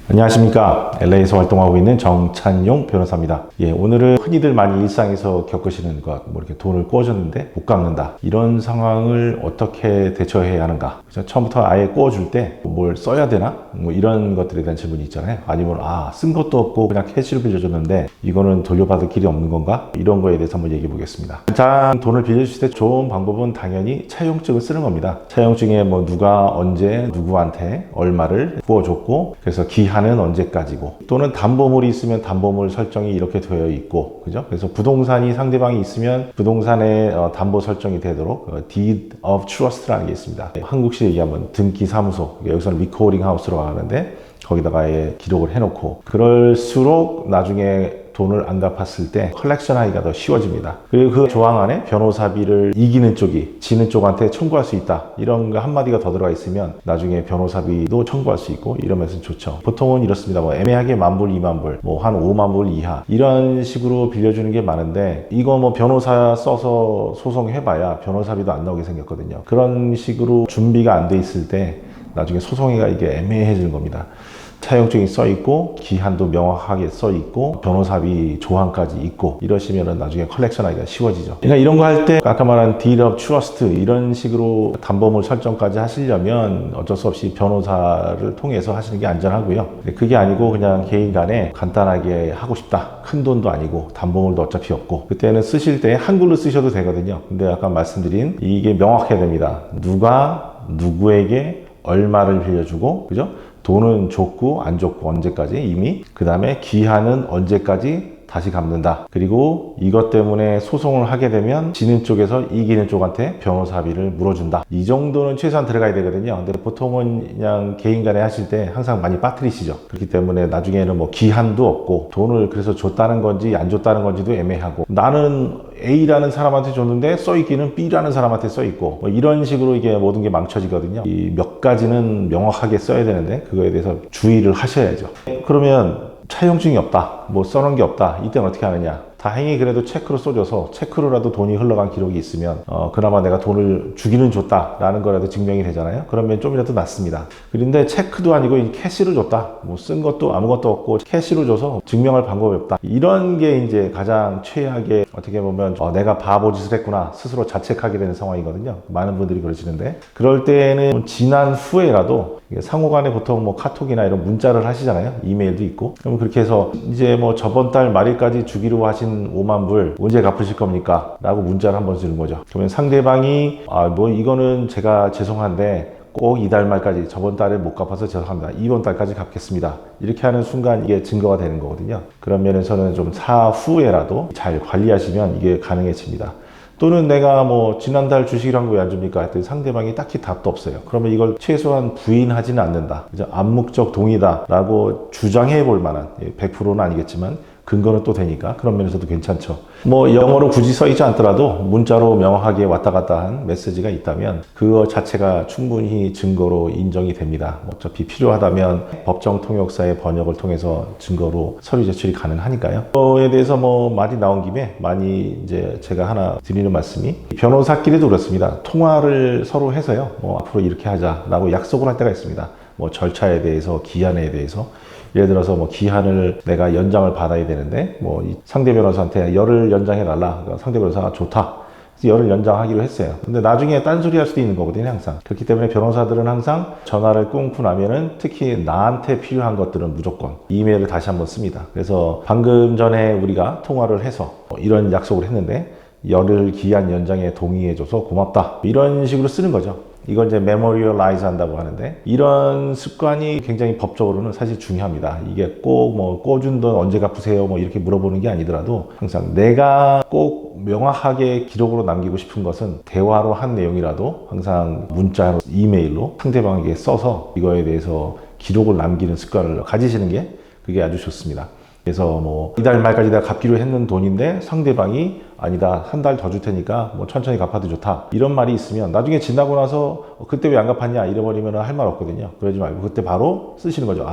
안녕하십니까. LA에서 활동하고 있는 정찬용 변호사입니다. 오늘은 흔히들 많이 일상에서 겪으시는 것, 이렇게 돈을 꿔줬는데 못 갚는다. 이런 상황을 어떻게 대처해야 하는가. 그래서 처음부터 아예 꿔줄 때 뭘 써야 되나? 이런 것들에 대한 질문이 있잖아요. 아니면, 쓴 것도 없고 그냥 캐시로 빌려줬는데 이거는 돌려받을 길이 없는 건가? 이런 거에 대해서 한번 얘기해 보겠습니다. 가장 돈을 빌려주실 때 좋은 방법은 당연히 차용증을 쓰는 겁니다. 차용증에 누가 언제 누구한테 얼마를 부어줬고, 그래서 기한은 언제까지고, 또는 담보물이 있으면 담보물 설정이 이렇게 되어 있고, 그죠? 그래서 부동산이 상대방이 있으면 부동산의 담보 설정이 되도록 Deed of Trust라는 게 있습니다. 한국식 얘기하면 등기사무소, 여기서는 리코딩 하우스로 하는데 거기다가 아예 기록을 해놓고, 그럴수록 나중에 돈을 안 갚았을 때 컬렉션 하기가 더 쉬워집니다. 그리고 그 조항 안에 변호사비를 이기는 쪽이 지는 쪽한테 청구할 수 있다, 이런 거 한마디가 더 들어가 있으면 나중에 변호사비도 청구할 수 있고, 이러면서 좋죠. 보통은 이렇습니다. 애매하게 10,000불, 20,000불, 한 50,000불 이하 이런 식으로 빌려주는 게 많은데, 이거 변호사 써서 소송해봐야 변호사비도 안 나오게 생겼거든요. 그런 식으로 준비가 안 돼 있을 때 나중에 소송이가 이게 애매해지는 겁니다. 차용증이 써 있고, 기한도 명확하게 써 있고, 변호사비 조항까지 있고, 이러시면은 나중에 컬렉션 하기가 쉬워지죠. 그러니까 이런 거 할 때 아까 말한 Deed of Trust 이런 식으로 담보물 설정까지 하시려면 어쩔 수 없이 변호사를 통해서 하시는 게 안전하고요. 그게 아니고 그냥 개인 간에 간단하게 하고 싶다, 큰 돈도 아니고 담보물도 어차피 없고, 그때는 쓰실 때 한글로 쓰셔도 되거든요. 근데 아까 말씀드린 이게 명확해야 됩니다. 누가 누구에게 얼마를 빌려주고, 그죠? 돈은 줬고 안 줬고 언제까지, 이미 그 다음에 기한은 언제까지 다시 갚는다. 그리고 이것 때문에 소송을 하게 되면 지는 쪽에서 이기는 쪽한테 변호사비를 물어준다. 이 정도는 최소한 들어가야 되거든요. 근데 보통은 그냥 개인 간에 하실 때 항상 많이 빠뜨리시죠. 그렇기 때문에 나중에는 기한도 없고, 돈을 그래서 줬다는 건지 안 줬다는 건지도 애매하고, 나는 A라는 사람한테 줬는데 써있기는 B라는 사람한테 써있고, 이런 식으로 이게 모든 게 망쳐지거든요. 이 몇 가지는 명확하게 써야 되는데 그거에 대해서 주의를 하셔야죠. 그러면 차용증이 없다, 써놓은 게 없다, 이때는 어떻게 하느냐. 다행히 그래도 체크로 써줘서 체크로라도 돈이 흘러간 기록이 있으면 그나마 내가 돈을 주기는 줬다라는 거라도 증명이 되잖아요. 그러면 좀이라도 낫습니다. 그런데 체크도 아니고 캐시로 줬다, 쓴 것도 아무것도 없고 캐시로 줘서 증명할 방법이 없다, 이런 게 이제 가장 최악의, 어떻게 보면 내가 바보짓을 했구나 스스로 자책하게 되는 상황이거든요. 많은 분들이 그러시는데, 그럴 때는 지난 후에라도 상호간에 보통 카톡이나 이런 문자를 하시잖아요. 이메일도 있고. 그럼 그렇게 해서 이제 저번 달 말일까지 주기로 하신 50,000불 언제 갚으실 겁니까? 라고 문자를 한번 쓰는 거죠. 그러면 상대방이 이거는 제가 죄송한데 꼭 이달 말까지, 저번 달에 못 갚아서 죄송합니다, 이번 달까지 갚겠습니다, 이렇게 하는 순간 이게 증거가 되는 거거든요. 그런 면에서는 좀 사후에라도 잘 관리하시면 이게 가능해집니다. 또는 내가 지난달 주식이란 거 왜 안 줍니까? 했더니 상대방이 딱히 답도 없어요. 그러면 이걸 최소한 부인하지는 않는다, 암묵적 동의다 라고 주장해 볼 만한, 100%는 아니겠지만 근거는 또 되니까 그런 면에서도 괜찮죠. 영어로 굳이 써 있지 않더라도 문자로 명확하게 왔다 갔다 한 메시지가 있다면 그거 자체가 충분히 증거로 인정이 됩니다. 어차피 필요하다면 법정 통역사의 번역을 통해서 증거로 서류 제출이 가능하니까요. 그거에 대해서 말이 나온 김에 많이 이제 제가 하나 드리는 말씀이, 변호사끼리도 그렇습니다. 통화를 서로 해서요, 앞으로 이렇게 하자라고 약속을 할 때가 있습니다. 절차에 대해서, 기한에 대해서. 예를 들어서 기한을 내가 연장을 받아야 되는데 상대 변호사한테 열을 연장해달라. 상대 변호사가 좋다, 그래서 열을 연장하기로 했어요. 근데 나중에 딴소리 할 수도 있는 거거든요, 항상. 그렇기 때문에 변호사들은 항상 전화를 끊고 나면은, 특히 나한테 필요한 것들은 무조건 이메일을 다시 한번 씁니다. 그래서 방금 전에 우리가 통화를 해서 이런 약속을 했는데 열흘 기한 연장에 동의해줘서 고맙다, 이런 식으로 쓰는 거죠. 이걸 이제 메모리얼라이즈 한다고 하는데, 이런 습관이 굉장히 법적으로는 사실 중요합니다. 이게 꼭 꿔준 돈 언제 갚으세요 이렇게 물어보는 게 아니더라도, 항상 내가 꼭 명확하게 기록으로 남기고 싶은 것은 대화로 한 내용이라도 항상 문자로, 이메일로 상대방에게 써서 이거에 대해서 기록을 남기는 습관을 가지시는 게, 그게 아주 좋습니다. 그래서 이달 말까지 내가 갚기로 했는 돈인데 상대방이 아니다, 한 달 더 줄 테니까 뭐 천천히 갚아도 좋다, 이런 말이 있으면 나중에 지나고 나서 그때 왜 안 갚았냐 이래버리면 할 말 없거든요. 그러지 말고 그때 바로 쓰시는 거죠.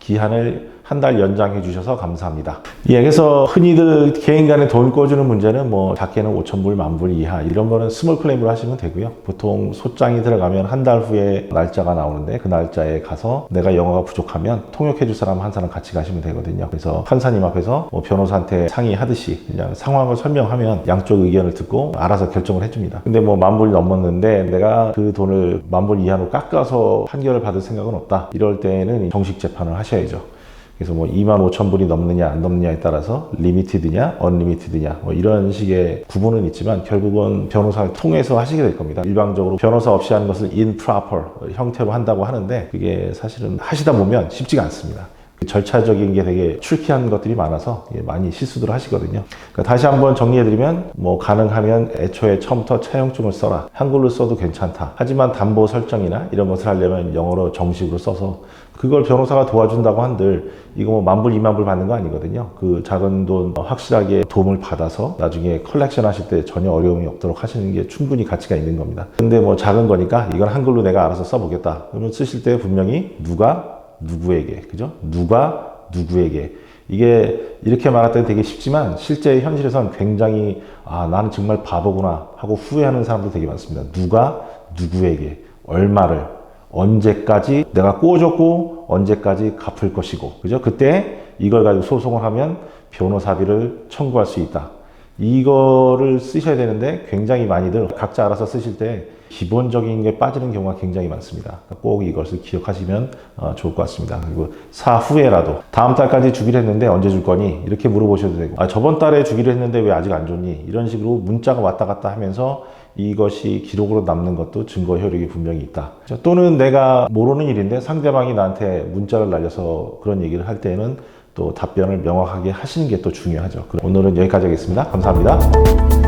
기한을 한 달 연장해 주셔서 감사합니다. 그래서 흔히들 개인 간에 돈 꿔주는 문제는 뭐 작게는 5,000불, 10,000불 이하 이런 거는 스몰 클레임으로 하시면 되고요. 보통 소장이 들어가면 한 달 후에 날짜가 나오는데 그 날짜에 가서 내가 영어가 부족하면 통역해 줄 사람 한 사람 같이 가시면 되거든요. 그래서 판사님 앞에서 뭐 변호사한테 상의하듯이 그냥 상황을 설명하면 양쪽 의견을 듣고 알아서 결정을 해줍니다. 근데 뭐 10,000불이 넘었는데 내가 그 돈을 10,000불 이하로 깎아서 판결을 받을 생각은 없다, 이럴 때는 정식 재판을 하셔야죠. 그래서 뭐 25,000불이 넘느냐 안 넘느냐에 따라서 리미티드냐 언리미티드냐 뭐 이런 식의 구분은 있지만 결국은 변호사를 통해서 하시게 될 겁니다. 일방적으로 변호사 없이 하는 것을 improper 형태로 한다고 하는데 그게 사실은 하시다 보면 쉽지가 않습니다. 절차적인 게 되게 출키한 것들이 많아서 많이 실수들 하시거든요. 그러니까 다시 한번 정리해드리면 뭐 가능하면 애초에 처음부터 차용증을 써라, 한글로 써도 괜찮다, 하지만 담보 설정이나 이런 것을 하려면 영어로 정식으로 써서 그걸 변호사가 도와준다고 한들 이거 뭐 10,000불, 20,000불 받는 거 아니거든요. 그 작은 돈 확실하게 도움을 받아서 나중에 컬렉션 하실 때 전혀 어려움이 없도록 하시는 게 충분히 가치가 있는 겁니다. 근데 뭐 작은 거니까 이건 한글로 내가 알아서 써보겠다 그러면 쓰실 때 분명히 누가 누구에게, 그죠? 누가 누구에게, 이게 이렇게 말할 때 되게 쉽지만 실제 현실에서는 굉장히 나는 정말 바보구나 하고 후회하는 사람도 되게 많습니다. 누가 누구에게 얼마를 언제까지 내가 꿔줬고 언제까지 갚을 것이고, 그죠? 그때 이걸 가지고 소송을 하면 변호사비를 청구할 수 있다. 이거를 쓰셔야 되는데 굉장히 많이들 각자 알아서 쓰실 때 기본적인 게 빠지는 경우가 굉장히 많습니다. 꼭 이것을 기억하시면 좋을 것 같습니다. 그리고 사후에라도 다음 달까지 주기로 했는데 언제 줄 거니? 이렇게 물어보셔도 되고, 저번 달에 주기로 했는데 왜 아직 안 줬니? 이런 식으로 문자가 왔다 갔다 하면서 이것이 기록으로 남는 것도 증거 효력이 분명히 있다. 또는 내가 모르는 일인데 상대방이 나한테 문자를 날려서 그런 얘기를 할 때는 또 답변을 명확하게 하시는 게 또 중요하죠. 오늘은 여기까지 하겠습니다. 감사합니다.